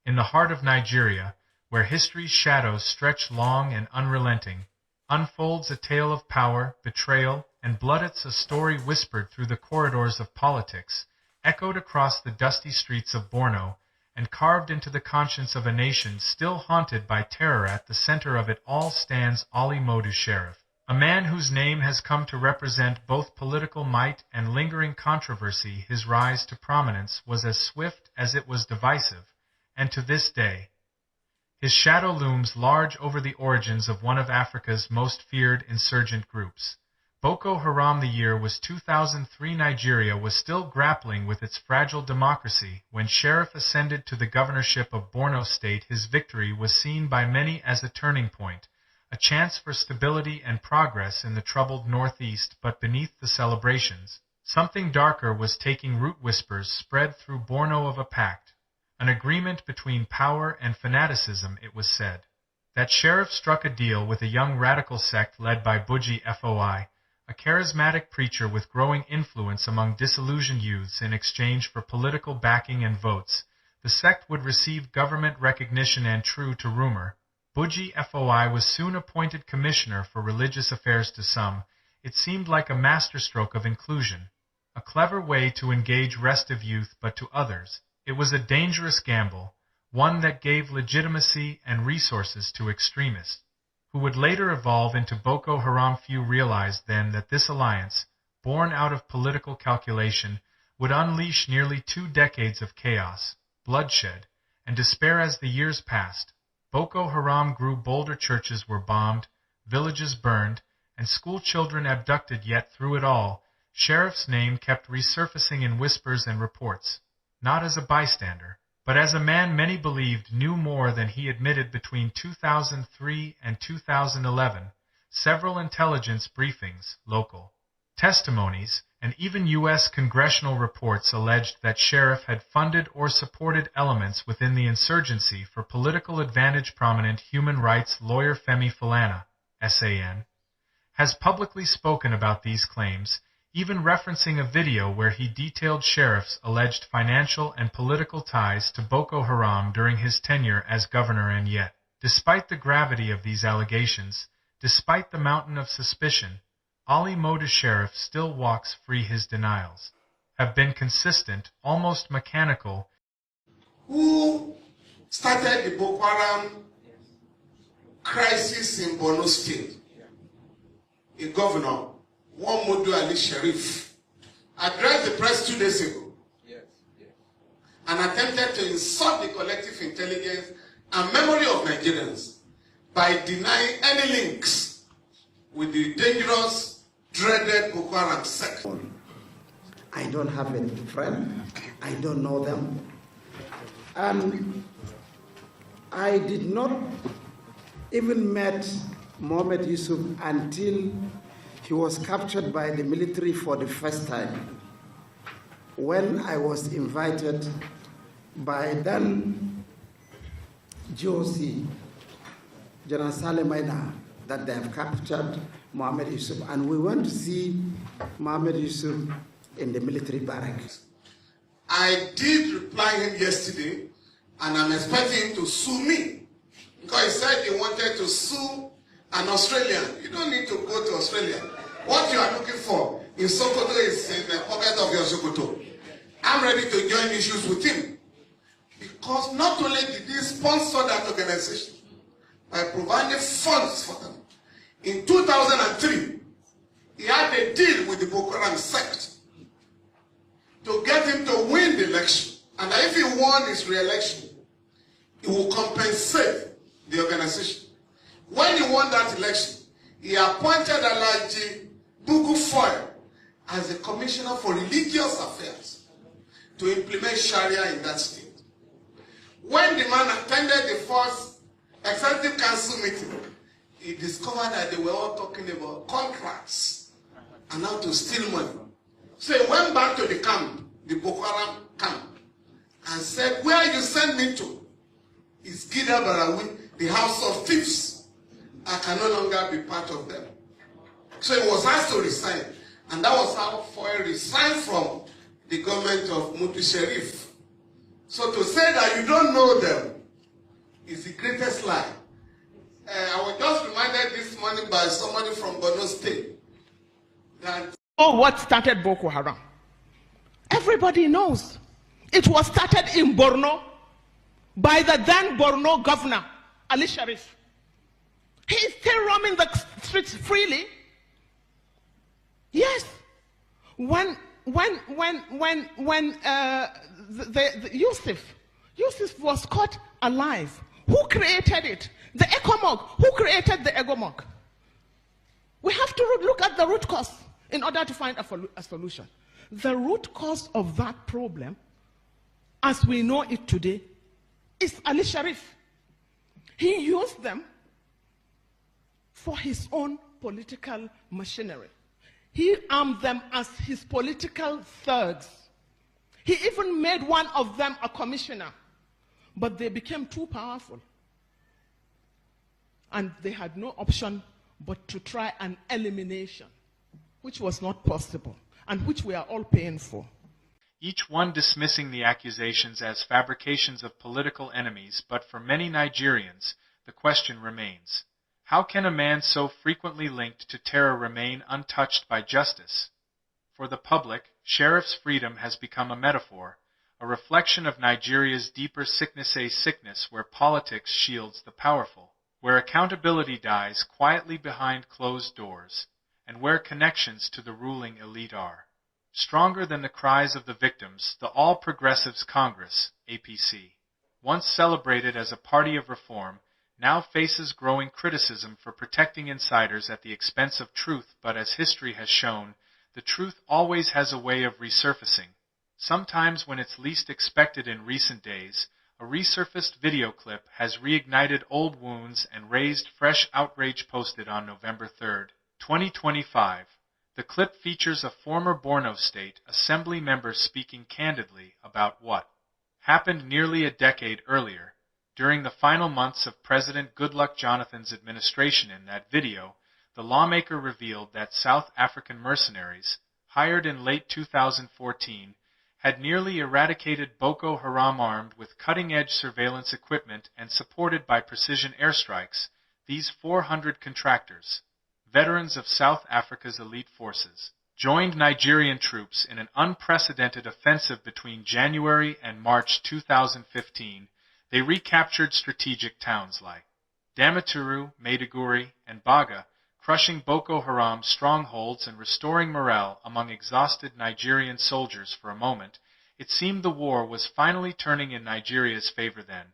In the heart of Nigeria, where history's shadows stretch long and unrelenting, unfolds a tale of power, betrayal, and blood. It's a story whispered through the corridors of politics, echoed across the dusty streets of Borno, and carved into the conscience of a nation still haunted by terror. At the center of it all stands Ali Modu Sheriff, a man whose name has come to represent both political might and lingering controversy. His rise to prominence was as swift as it was divisive, and to this day, his shadow looms large over the origins of one of Africa's most feared insurgent groups, Boko Haram. The year was 2003. Nigeria was still grappling with its fragile democracy when Sheriff ascended to the governorship of Borno State. His victory was seen by many as a turning point, a chance for stability and progress in the troubled northeast. But beneath the celebrations, something darker was taking root. Whispers spread through Borno of a pact, an agreement between power and fanaticism. It was said that Sheriff struck a deal with a young radical sect led by Buji Foi, a charismatic preacher with growing influence among disillusioned youths. In exchange for political backing and votes, the sect would receive government recognition, and true to rumor, Buji Foi was soon appointed commissioner for religious affairs. To some, it seemed like a masterstroke of inclusion, a clever way to engage restive youth, but to others, it was a dangerous gamble, one that gave legitimacy and resources to extremists, who would later evolve into Boko Haram. Few realized then that this alliance, born out of political calculation, would unleash nearly 2 decades of chaos, bloodshed, and despair. As the years passed, Boko Haram grew bolder. Churches were bombed, villages burned, and school children abducted. Yet through it all, Sheriff's name kept resurfacing in whispers and reports, not as a bystander, but as a man many believed knew more than he admitted. Between 2003 and 2011, several intelligence briefings, local testimonies, and even U.S. congressional reports alleged that Sheriff had funded or supported elements within the insurgency for political advantage. Prominent human rights lawyer Femi Falana, SAN, has publicly spoken about these claims, even referencing a video where he detailed Sheriff's alleged financial and political ties to Boko Haram during his tenure as governor. And yet, despite the gravity of these allegations, despite the mountain of suspicion, Ali Modu Sheriff still walks free. His denials have been consistent, almost mechanical. Who started the Boko Haram crisis in Borno State? A governor, Ali Sheriff, addressed the press 2 days ago and attempted to insult the collective intelligence and memory of Nigerians by denying any links with the dangerous, dreaded Boko Haram sect. I don't have any friend. I don't know them. And I did not even met Mohammed Yusuf until he was captured by the military for the first time, when I was invited by then GOC, General Saleh Maina, that they have captured Mohammed Yusuf. And we went to see Mohammed Yusuf in the military barracks. I did reply him yesterday, and I'm expecting him to sue me, because he said he wanted to sue an Australian. You don't need to go to Australia. What you are looking for in Sokoto is in the pocket of your Sokoto. I'm ready to join issues with him. Because not only did he sponsor that organization by providing funds for them, in 2003, he had a deal with the Boko Haram sect to get him to win the election. And if he won his re-election, he will compensate the organization. When he won that election, he appointed Alhaji Bugu Foy as the Commissioner for Religious Affairs to implement Sharia in that state. When the man attended the first Executive Council meeting, he discovered that they were all talking about contracts and how to steal money. So he went back to the camp, the Boko Haram camp, and said, "Where you send me to is Gida Barawi, the house of thieves. I can no longer be part of them." So he was asked to resign, and that was how Foy resigned from the government of Modu Sheriff. So to say that you don't know them is the greatest lie. I was just reminded this morning by somebody from Borno State that what started Boko Haram. Everybody knows. It was started in Borno by the then Borno governor, Ali Sheriff. He is still roaming the streets freely. Yes. When Yusuf was caught alive, who created it? The ECOMOG. Who created the ECOMOG? We have to look at the root cause in order to find a solution. The root cause of that problem, as we know it today, is Ali Sharif. He used them for his own political machinery. He armed them as his political thugs. He even made one of them a commissioner, but they became too powerful. And they had no option but to try an elimination, which was not possible, and which we are all paying for. Each one dismissing the accusations as fabrications of political enemies, but for many Nigerians, the question remains: how can a man so frequently linked to terror remain untouched by justice? For the public, Sheriff's freedom has become a metaphor, a reflection of Nigeria's deeper sickness where politics shields the powerful, where accountability dies quietly behind closed doors, and where connections to the ruling elite are stronger than the cries of the victims. The All Progressives Congress, APC, once celebrated as a party of reform, now faces growing criticism for protecting insiders at the expense of truth. But as history has shown, the truth always has a way of resurfacing, sometimes when it's least expected. In recent days, a resurfaced video clip has reignited old wounds and raised fresh outrage. Posted on November 3, 2025, the clip features a former Borno State Assembly member speaking candidly about what happened nearly a decade earlier, during the final months of President Goodluck Jonathan's administration. In that video, the lawmaker revealed that South African mercenaries, hired in late 2014, had nearly eradicated Boko Haram. Armed with cutting-edge surveillance equipment and supported by precision airstrikes, these 400 contractors, veterans of South Africa's elite forces, joined Nigerian troops in an unprecedented offensive between January and March 2015. They recaptured strategic towns like Damaturu, Maiduguri, and Baga, crushing Boko Haram strongholds and restoring morale among exhausted Nigerian soldiers. For a moment, it seemed the war was finally turning in Nigeria's favor. Then,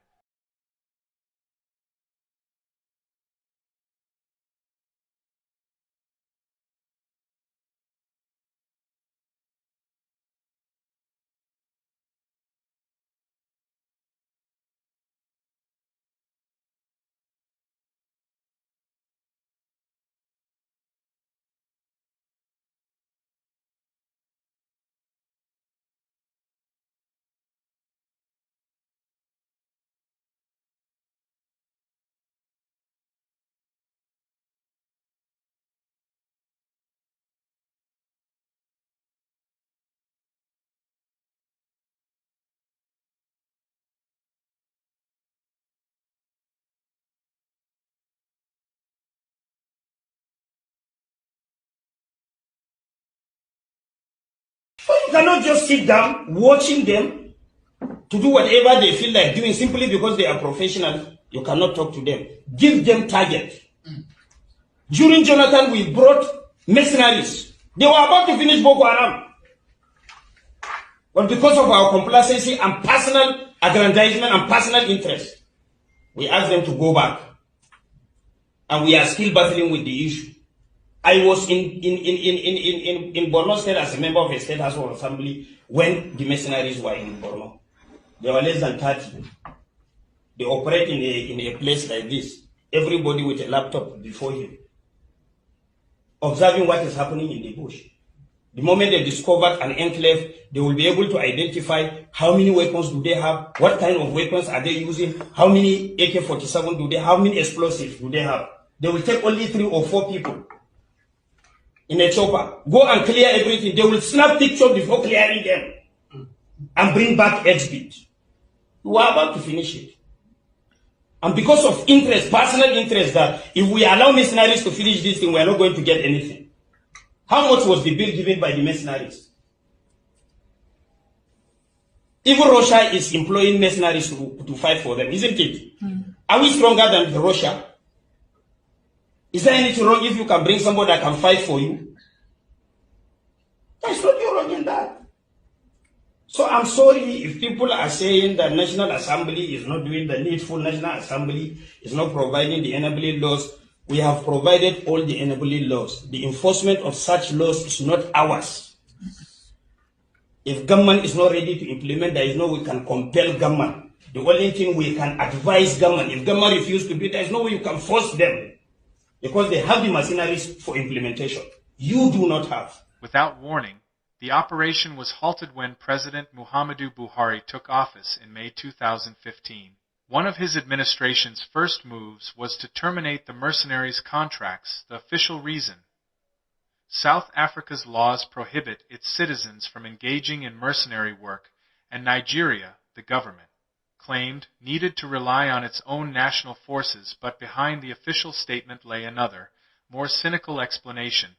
You cannot just sit down watching them to do whatever they feel like doing simply because they are professionals. You cannot talk to them. Give them targets. During Jonathan, we brought mercenaries. They were about to finish Boko Haram. But because of our complacency and personal aggrandizement and personal interest, we asked them to go back. And we are still battling with the issue. I was in Borno State as a member of a state House of Assembly when the mercenaries were in Borno. There were less than 30. They operate in a place like this. Everybody with a laptop before him, observing what is happening in the bush. The moment they discover an enclave, they will be able to identify how many weapons do they have, what kind of weapons are they using, how many AK-47 do they have, how many explosives do they have. They will take only 3 or 4 people in a chopper, go and clear everything. They will snap pictures before clearing them and bring back exhibit. We are about to finish it. And because of interest, personal interest, that if we allow mercenaries to finish this thing, we are not going to get anything. How much was the bill given by the mercenaries? Even Russia is employing mercenaries to fight for them, isn't it? Are we stronger than Russia? Is there anything wrong if you can bring somebody that can fight for you? There's nothing wrong in that. So I'm sorry if people are saying that National Assembly is not doing the needful, National Assembly is not providing the enabling laws. We have provided all the enabling laws. The enforcement of such laws is not ours. If government is not ready to implement, there is no way we can compel government. The only thing we can advise government. If government refuses to do it, there is no way you can force them, because they have the machineries for implementation. You do not have. Without warning, the operation was halted when President Muhammadu Buhari took office in May 2015. One of his administration's first moves was to terminate the mercenaries' contracts, the official reason. South Africa's laws prohibit its citizens from engaging in mercenary work, and Nigeria, the government, claimed needed to rely on its own national forces, but behind the official statement lay another, more cynical explanation.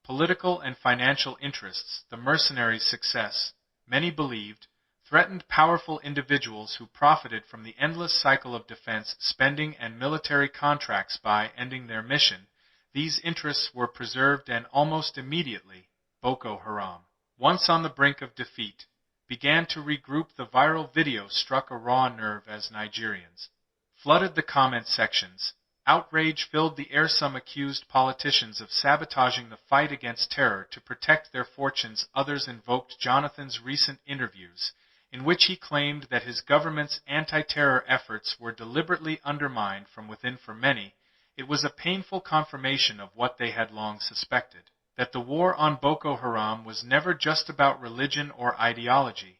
Political and financial interests, the mercenaries' success, many believed, threatened powerful individuals who profited from the endless cycle of defense spending and military contracts by ending their mission. These interests were preserved, and almost immediately, Boko Haram, once on the brink of defeat, began to regroup. The viral video struck a raw nerve as Nigerians flooded the comment sections. Outrage filled the air. Some accused politicians of sabotaging the fight against terror to protect their fortunes. Others invoked Jonathan's recent interviews, in which he claimed that his government's anti-terror efforts were deliberately undermined from within. For many, it was a painful confirmation of what they had long suspected, that the war on Boko Haram was never just about religion or ideology.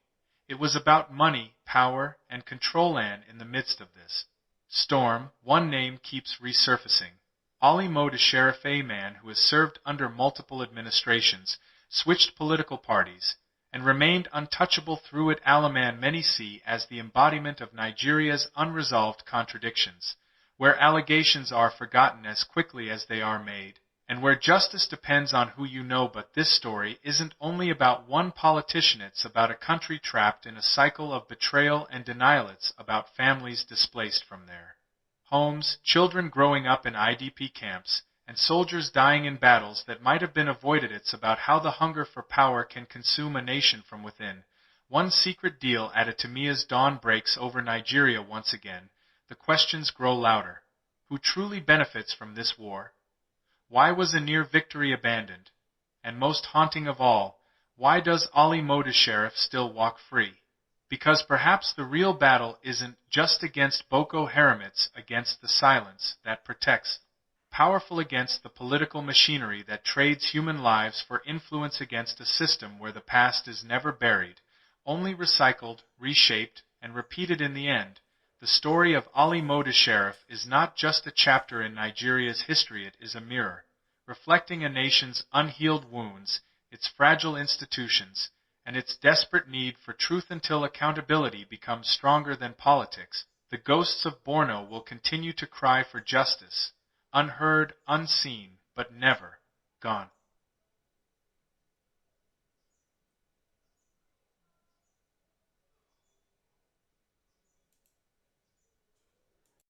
It was about money, power, and control. And in the midst of this storm, one name keeps resurfacing: Ali Modu Sheriff, a man who has served under multiple administrations, switched political parties, and remained untouchable through it. Alaman many see as the embodiment of Nigeria's unresolved contradictions, where allegations are forgotten as quickly as they are made, and where justice depends on who you know. But this story isn't only about one politician, it's about a country trapped in a cycle of betrayal and denial. It's about families displaced from their homes, children growing up in IDP camps, and soldiers dying in battles that might have been avoided. It's about how the hunger for power can consume a nation from within. One secret deal at Atimia's dawn breaks over Nigeria once again. The questions grow louder. Who truly benefits from this war? Why was a near victory abandoned? And most haunting of all, why does Ali Modu Sheriff still walk free? Because perhaps the real battle isn't just against Boko Haram, it's against the silence that protects, powerful against the political machinery that trades human lives for influence, against a system where the past is never buried, only recycled, reshaped, and repeated. In the end, the story of Ali Modu Sheriff is not just a chapter in Nigeria's history, it is a mirror, reflecting a nation's unhealed wounds, its fragile institutions, and its desperate need for truth. Until accountability becomes stronger than politics, the ghosts of Borno will continue to cry for justice, unheard, unseen, but never gone.